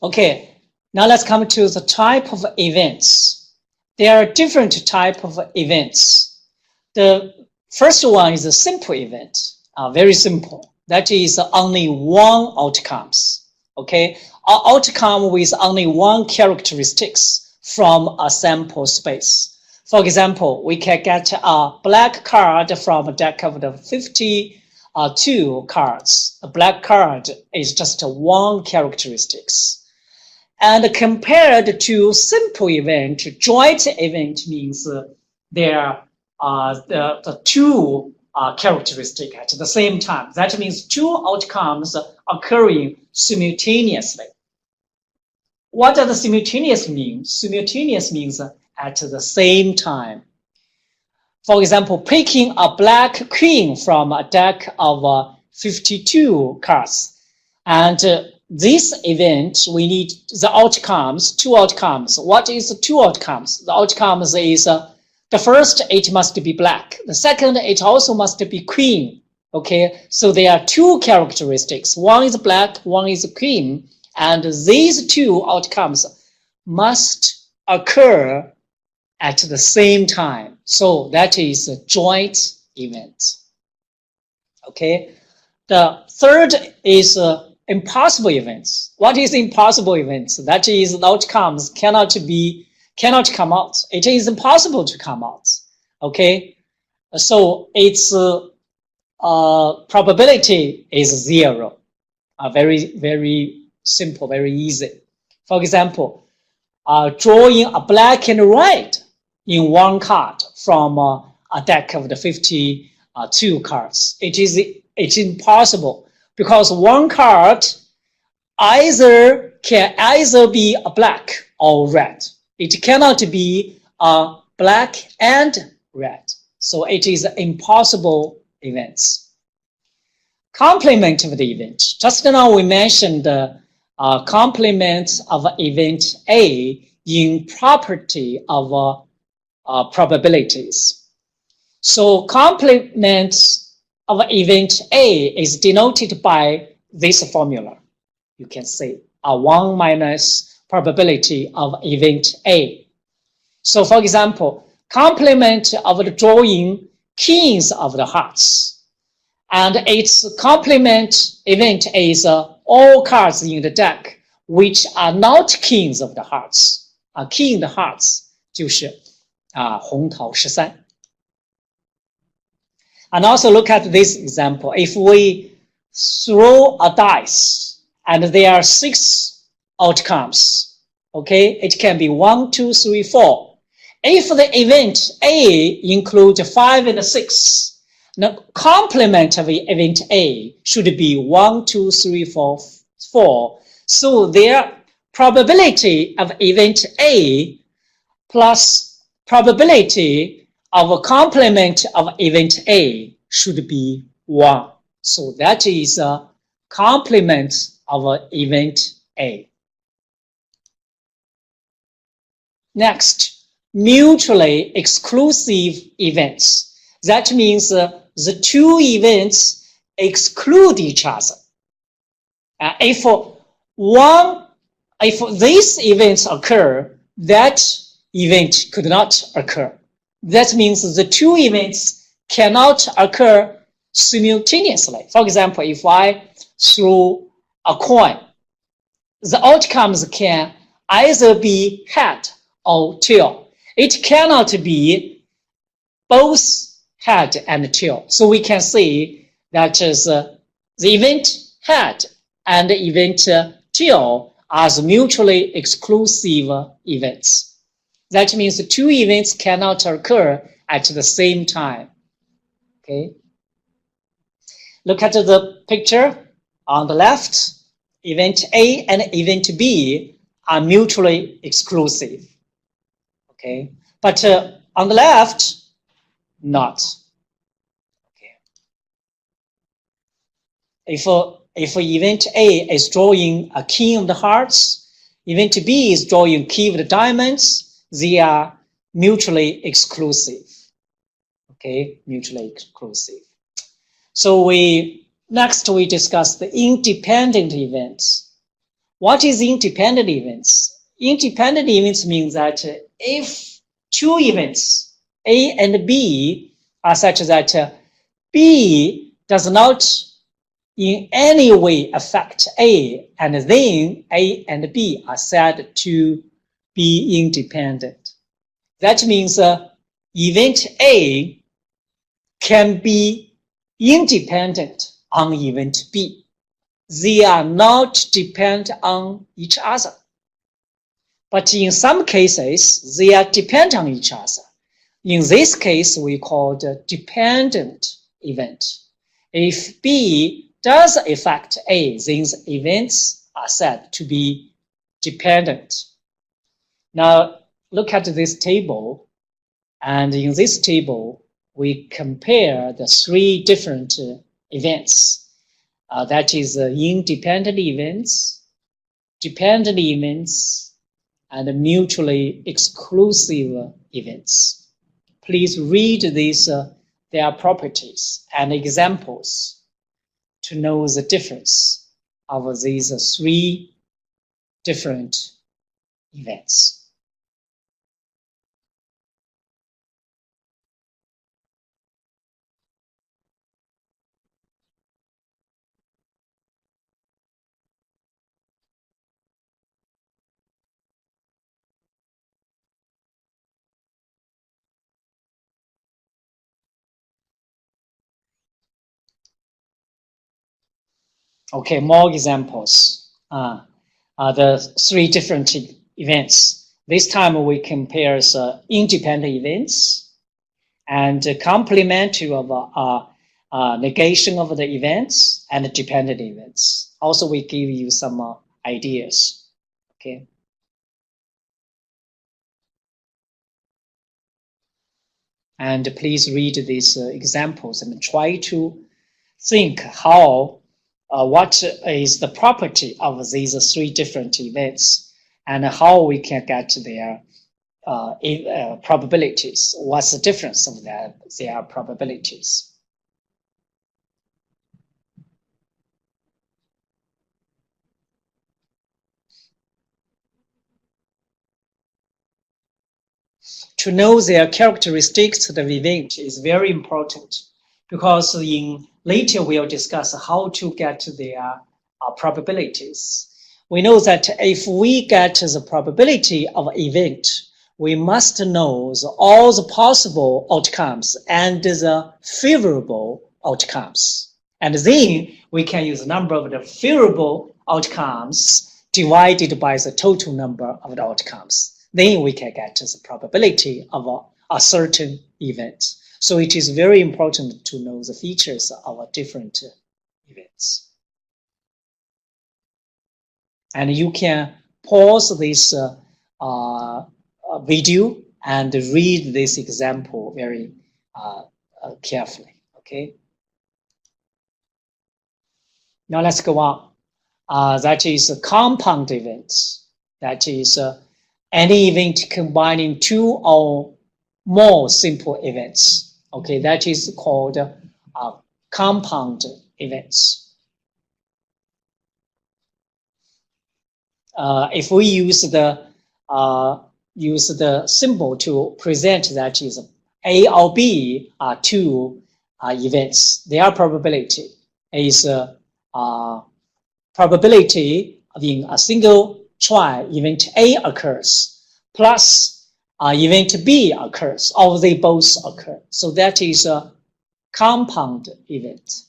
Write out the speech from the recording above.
Okay, now let's come to the type of events. There are different type of events. The first one is a simple event, very simple. That is only one outcomes. Okay, an outcome with only one characteristics from a sample space. For example, we can get a black card from a deck of the 52 cards. A black card is just one characteristics. And compared to simple event, joint event means there are the two characteristics at the same time. That means two outcomes occurring simultaneously. What does the simultaneous mean? Simultaneous means at the same time. For example, picking a black queen from a deck of 52 cards. And this event, we need the outcomes, two outcomes. What is the two outcomes? The outcomes is the first, it must be black. The second, it also must be queen. Okay, so there are two characteristics. One is black, one is queen. And these two outcomes must occur at the same time. So that is a joint event. Okay, the third is impossible events. What is impossible events? That is the outcomes cannot come out. It is impossible to come out. Okay, so its probability is zero. Very, very simple, very easy. For example, drawing a black and white in one card from a deck of the 52 cards. It's impossible because one card can either be a black or red. It cannot be a black and red. So it is impossible events. Complement of the event. Just now we mentioned the complements of event A in property of probabilities. So complements of event A is denoted by this formula. You can say a 1 minus probability of event A. So for example, complement of the drawing kings of the hearts. And its complement event is all cards in the deck which are not kings of the hearts. King the hearts 就是红桃13. And also look at this example. If we throw a dice and there are 6 outcomes, okay, it can be 1, 2, 3, 4. If the event A includes 5 and 6, the complement of event A should be 1, 2, 3, 4, 4. So their probability of event A plus probability of a complement of event A should be 1. So that is a complement of event A. Next, mutually exclusive events. That means the two events exclude each other. If these events occur, that event could not occur. That means the two events cannot occur simultaneously. For example, if I throw a coin, the outcomes can either be head or tail. It cannot be both head and tail. So we can say that the event head and the event tail are the mutually exclusive events. That means the two events cannot occur at the same time. Okay. Look at the picture on the left. Event A and event B are mutually exclusive. Okay. But on the left, not. Okay. If event A is drawing a king of the hearts, event B is drawing king of the diamonds, they are mutually exclusive. Okay, mutually exclusive. So next we discuss the independent events. What is independent events? Independent events means that if two events, A and B, are such that B does not in any way affect A, and then A and B are said to be independent. That means event A can be independent on event B. They are not dependent on each other. But in some cases, they are dependent on each other. In this case, we call the dependent event. If B does affect A, then the events are said to be dependent. Now, look at this table. And in this table, we compare the three different events. That is independent events, dependent events, and mutually exclusive events. Please read these, their properties and examples to know the difference of these three different events. Okay, more examples. The three different events. This time we compare independent events and complementary of negation of the events and dependent events. Also, we give you some ideas. Okay. And please read these examples and try to think how what is the property of these three different events and how we can get their probabilities. What's the difference of their probabilities? To know their characteristics of the event is very important, because in later we'll discuss how to get their probabilities. We know that if we get the probability of event, we must know all the possible outcomes and the favorable outcomes. And then we can use the number of the favorable outcomes divided by the total number of the outcomes. Then we can get the probability of a certain event. So it is very important to know the features of different events. And you can pause this video and read this example very carefully, okay? Now let's go on. That is compound events. That is any event combining two or more simple events. Okay, that is called compound events. If we use the symbol to present that is A or B are two events, their probability is probability of in a single try event A occurs plus event B occurs, or they both occur. So that is a compound event.